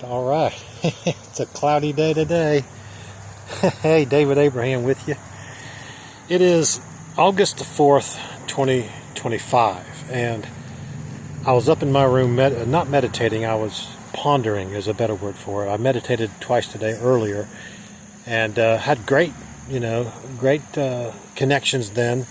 All right. It's a cloudy day today. Hey, David Abraham with you. It is August the 4th, 2025, and I was up in my room, not meditating, I was pondering is a better word for it. I meditated twice today earlier, and had great connections then.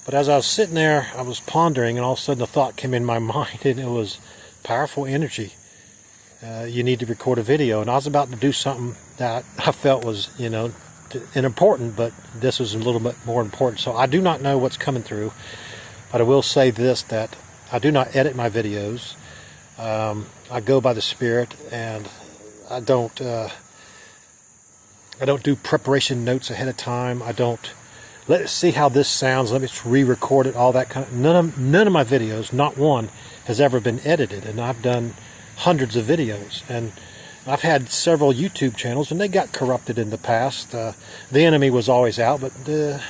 But as I was sitting there, I was pondering, and all of a sudden a thought came in my mind, and it was powerful energy. You need to record a video, and I was about to do something that I felt was, important, but this was a little bit more important. So I do not know what's coming through, but I will say this, that I do not edit my videos. I go by the Spirit, and I don't do preparation notes ahead of time. I don't let's see how this sounds, let me re-record it, all that kind of. None of my videos, not one, has ever been edited, and I've done hundreds of videos, and I've had several YouTube channels, and they got corrupted in the past. The enemy was always out, but I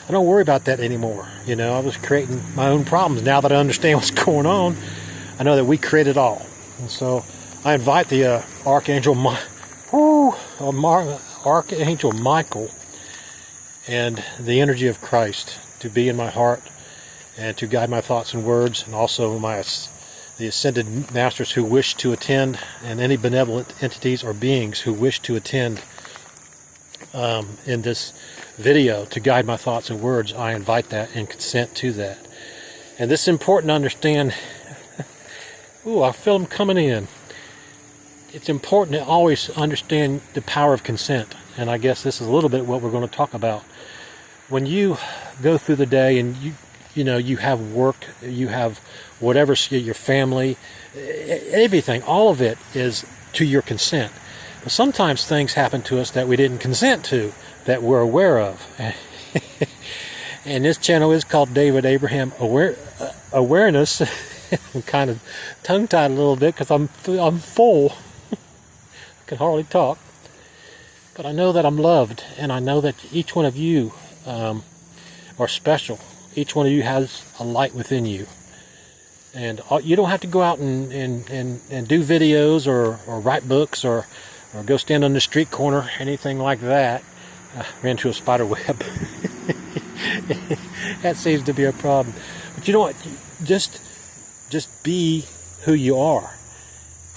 don't worry about that anymore. I was creating my own problems. Now that I understand what's going on, I know that we create it all. And so I invite the Archangel Michael and the energy of Christ to be in my heart and to guide my thoughts and words, and also the ascended masters who wish to attend, and any benevolent entities or beings who wish to attend in this video to guide my thoughts and words. I invite that and consent to that. And this is important to understand. Ooh, I feel them coming in. It's important to always understand the power of consent, and I guess this is a little bit what we're going to talk about. When you go through the day and you have work, you have whatever, your family, everything, all of it is to your consent. But sometimes things happen to us that we didn't consent to, that we're aware of. And this channel is called David Abraham Awareness. I'm kind of tongue-tied a little bit because I'm full. I can hardly talk. But I know that I'm loved, and I know that each one of you are special. Each one of you has a light within you. And you don't have to go out and do videos or write books or go stand on the street corner, anything like that. I ran into a spider web. That seems to be a problem. But you know what? Just be who you are.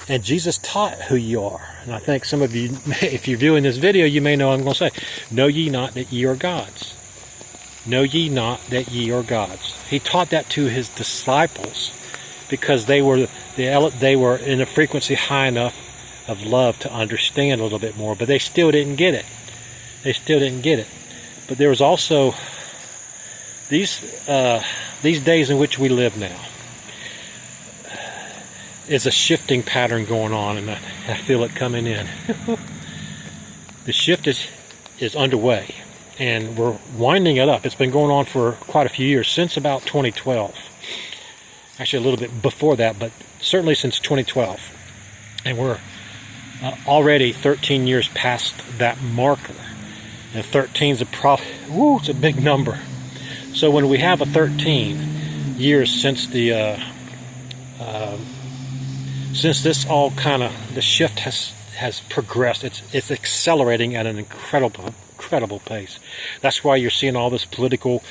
And Jesus taught who you are. And I think some of you, if you're viewing this video, you may know what I'm going to say. Know ye not that ye are gods. Know ye not that ye are gods. He taught that to his disciples because they were in a frequency high enough of love to understand a little bit more, but they still didn't get it. But there was also these days in which we live now. Is a shifting pattern going on, and I feel it coming in. The shift is underway, and we're winding it up. It's been going on for quite a few years, since about 2012. Actually, a little bit before that, but certainly since 2012. And we're already 13 years past that marker. And 13 is it's a big number. So when we have a 13 years since since this all the shift has progressed, it's accelerating at an incredible pace. That's why you're seeing all this political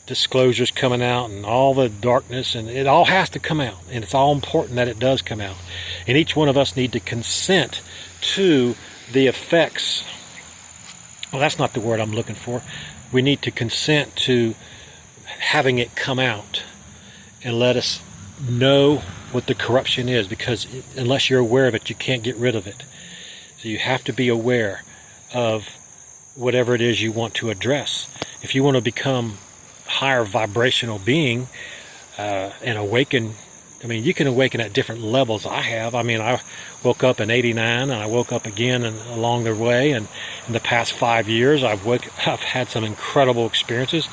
disclosures coming out and all the darkness, and it all has to come out, and it's all important that it does come out. And each one of us need to consent to the effects. Well, that's not the word I'm looking for. We need to consent to having it come out and let us know what the corruption is, because unless you're aware of it, you can't get rid of it. So you have to be aware of whatever it is you want to address. If you want to become a higher vibrational being and awaken, you can awaken at different levels. I woke up in 89, and I woke up again along the way, and in the past 5 years I've had some incredible experiences.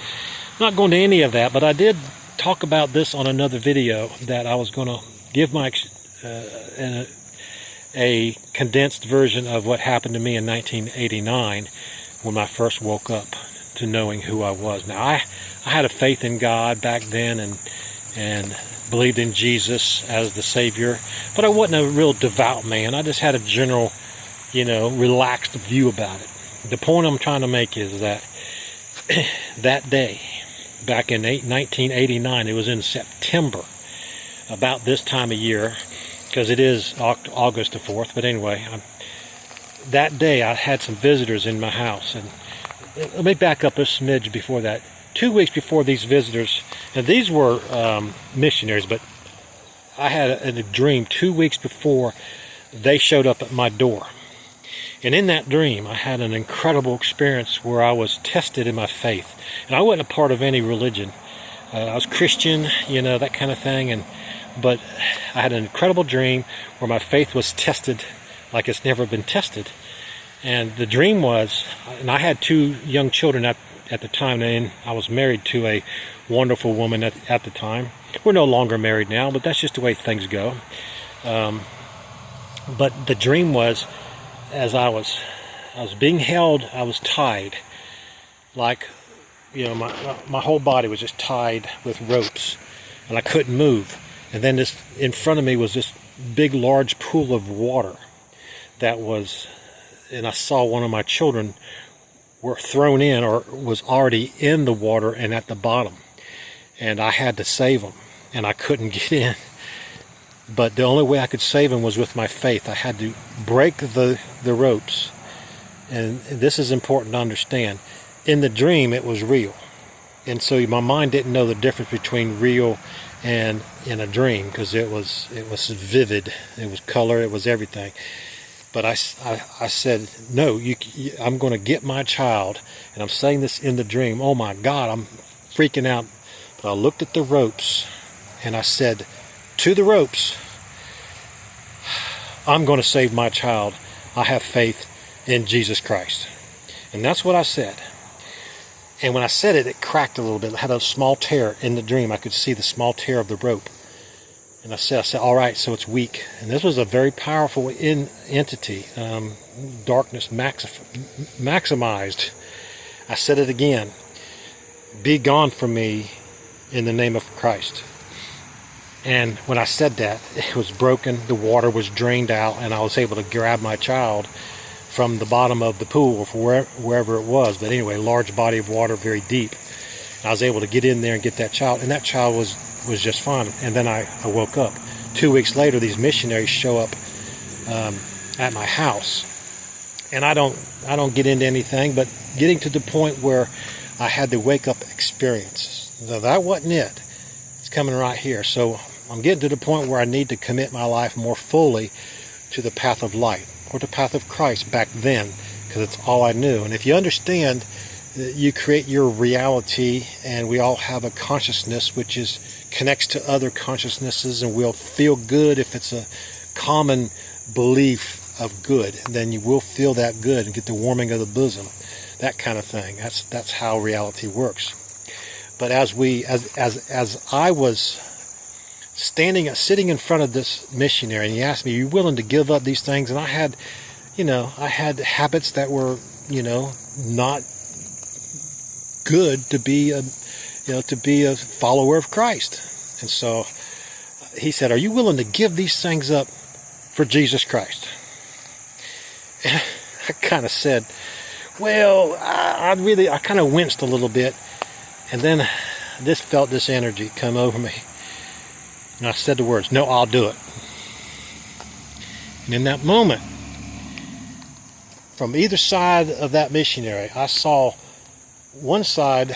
I'm not going to any of that, but I did talk about this on another video, that I was going to give my a condensed version of what happened to me in 1989 when I first woke up to knowing who I was. Now I had a faith in God back then, and believed in Jesus as the Savior, but I wasn't a real devout man. I just had a general, relaxed view about it. The point I'm trying to make is that that day, back in 1989, it was in September, about this time of year, because it is August the 4th, but anyway, that day I had some visitors in my house, and let me back up a smidge before that. 2 weeks before these visitors, and these were missionaries, but I had a dream 2 weeks before they showed up at my door. And in that dream, I had an incredible experience where I was tested in my faith. And I wasn't a part of any religion. I was Christian, that kind of thing. But I had an incredible dream where my faith was tested like it's never been tested. And the dream was, and I had 2 young children at the time, and I was married to a wonderful woman at the time. We're no longer married now, but that's just the way things go. But the dream was, as I was being held, I was tied, like, my whole body was just tied with ropes, and I couldn't move. And then in front of me was this big, large pool of water and I saw one of my children were thrown in, or was already in the water and at the bottom, and I had to save him, and I couldn't get in. But the only way I could save him was with my faith. I had to break the ropes. And this is important to understand. In the dream, it was real. And so my mind didn't know the difference between real and in a dream, because it was vivid. It was color. It was everything. But I said, no, I'm going to get my child. And I'm saying this in the dream. Oh, my God, I'm freaking out. But I looked at the ropes, and I said, to the ropes, I'm going to save my child. I have faith in Jesus Christ. And that's what I said. And when I said it, it cracked a little bit. It had a small tear in the dream. I could see the small tear of the rope. And I said, all right, so it's weak. And this was a very powerful entity. Darkness maximized. I said it again. Be gone from me in the name of Christ. And when I said that, it was broken, the water was drained out, and I was able to grab my child from the bottom of the pool, or wherever it was. But anyway, large body of water, very deep. And I was able to get in there and get that child, and that child was just fine. And then I woke up. 2 weeks later, these missionaries show up at my house. And I don't get into anything, but getting to the point where I had the wake-up experience. Now, that wasn't it. It's coming right here. So I'm getting to the point where I need to commit my life more fully to the path of light, or the path of Christ back then, because it's all I knew. And if you understand that you create your reality, and we all have a consciousness which connects to other consciousnesses, and we'll feel good if it's a common belief of good, then you will feel that good and get the warming of the bosom, that kind of thing. That's how reality works. But as I was sitting in front of this missionary, and he asked me, "Are you willing to give up these things?" And I had habits that were, not good to be a follower of Christ. And so he said, "Are you willing to give these things up for Jesus Christ?" And I kind of said, well, I kind of winced a little bit, and then felt this energy come over me. And I said the words, "No, I'll do it." And in that moment, from either side of that missionary, I saw one side,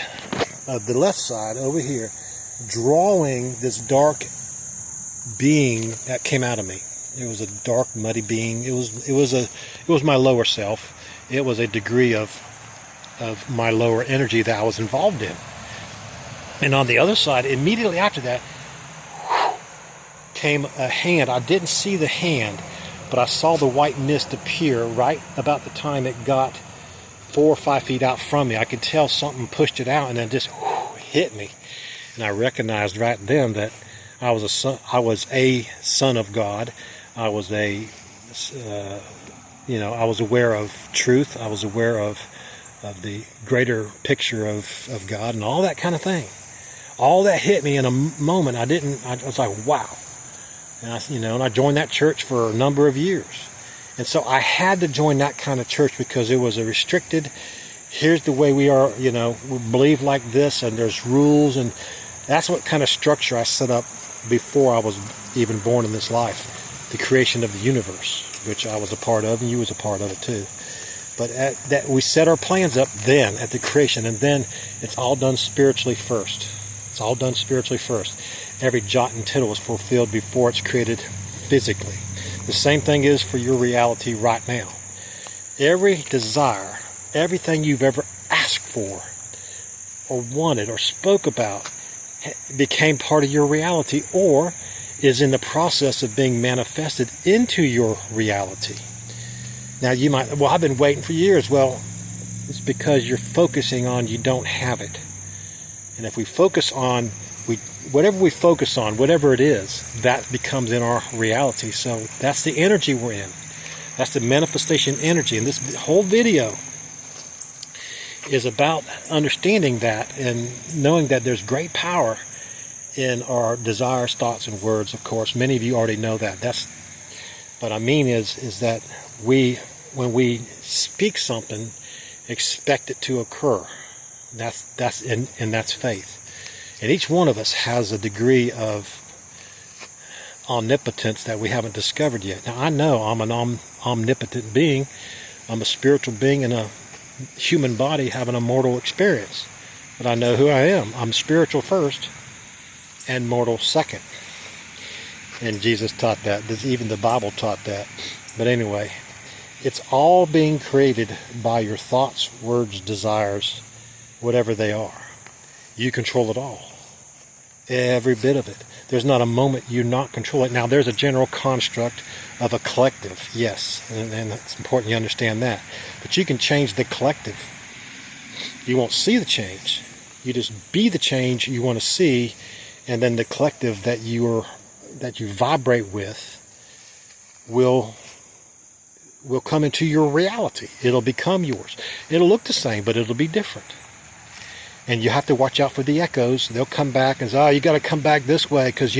the left side over here, drawing this dark being that came out of me. It was a dark, muddy being. It was my lower self. It was a degree of my lower energy that I was involved in. And on the other side, immediately after that, came a hand. I didn't see the hand, but I saw the white mist appear right about the time it got 4 or 5 feet out from me. I could tell something pushed it out, and then just hit me. And I recognized right then that I was a son of God. I was I was aware of truth. I was aware of the greater picture of God and all that kind of thing. all that hit me in a moment. I was like, wow. And I joined that church for a number of years. And so I had to join that kind of church because it was a restricted, here's the way we are, we believe like this, and there's rules, and that's what kind of structure I set up before I was even born in this life. The creation of the universe, which I was a part of, and you was a part of it too. But that we set our plans up then at the creation, and then it's all done spiritually first. It's all done spiritually first. Every jot and tittle is fulfilled before it's created physically. The same thing is for your reality right now. Every desire, everything you've ever asked for or wanted or spoke about became part of your reality or is in the process of being manifested into your reality. Now you might, well, I've been waiting for years. Well, it's because you're focusing on you don't have it. And if we focus on, whatever we focus on, whatever it is, that becomes in our reality. So that's the energy we're in. That's the manifestation energy. And this whole video is about understanding that and knowing that there's great power in our desires, thoughts, and words, of course. Many of you already know that. What I mean is that when we speak something, expect it to occur. That's faith. And each one of us has a degree of omnipotence that we haven't discovered yet. Now I know I'm an omnipotent being. I'm a spiritual being in a human body having a mortal experience. But I know who I am. I'm spiritual first and mortal second. And Jesus taught that. Even the Bible taught that. But anyway, it's all being created by your thoughts, words, desires, whatever they are. You control it all. Every bit of it. There's not a moment you not control it. Now, there's a general construct of a collective, yes, and it's important you understand that. But you can change the collective. You won't see the change. You just be the change you want to see, and then the collective that you vibrate with will come into your reality. It'll become yours. It'll look the same, but it'll be different. And you have to watch out for the echoes. They'll come back and say, you got to come back this way, because,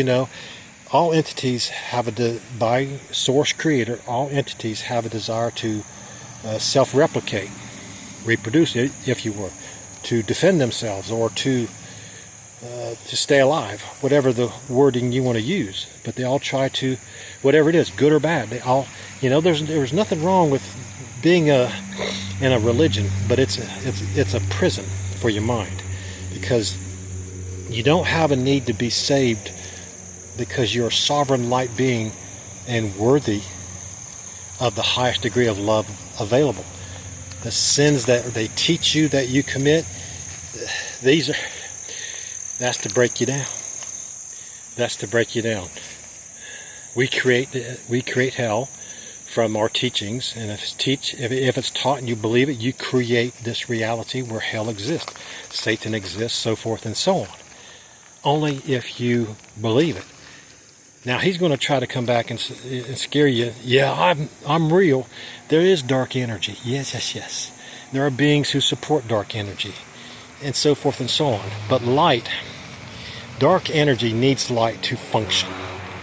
all entities have by source creator, all entities have a desire to self-replicate, reproduce, if you were, to defend themselves or to stay alive, whatever the wording you want to use. But they all try to, whatever it is, good or bad, they all, there's nothing wrong with being in a religion, but it's a prison for your mind, because you don't have a need to be saved, because you're a sovereign light being and worthy of the highest degree of love available. The sins that they teach you that you commit, that's to break you down. That's to break you down. We create hell from our teachings, and if it's taught and you believe it, you create this reality where hell exists, Satan exists, so forth and so on. Only if you believe it. Now he's going to try to come back and scare you. Yeah, I'm real. There is dark energy. Yes. There are beings who support dark energy, and so forth and so on. But dark energy needs light to function.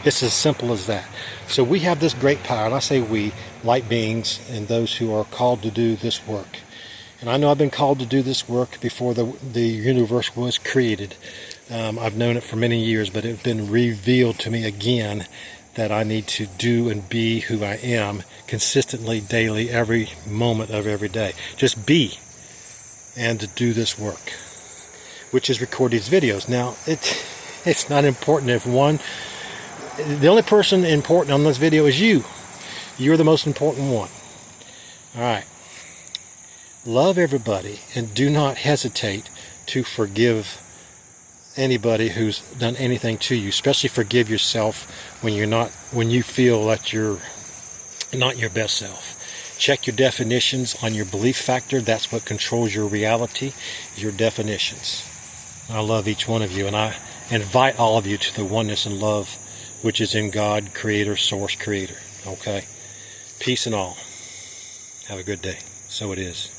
It's as simple as that. So we have this great power, and I say we, light beings, and those who are called to do this work. And I know I've been called to do this work before the universe was created. I've known it for many years, but it's been revealed to me again that I need to do and be who I am consistently, daily, every moment of every day. Just be, and to do this work, which is record these videos. Now, it's not important if the only person important on this video is you. You're the most important one. All right. Love everybody, and do not hesitate to forgive anybody who's done anything to you. Especially forgive yourself when you feel that you're not your best self. Check your definitions on your belief factor. That's what controls your reality, your definitions. I love each one of you, and I invite all of you to the oneness and love which is in God, Creator, Source, Creator. Okay? Peace and all. Have a good day. So it is.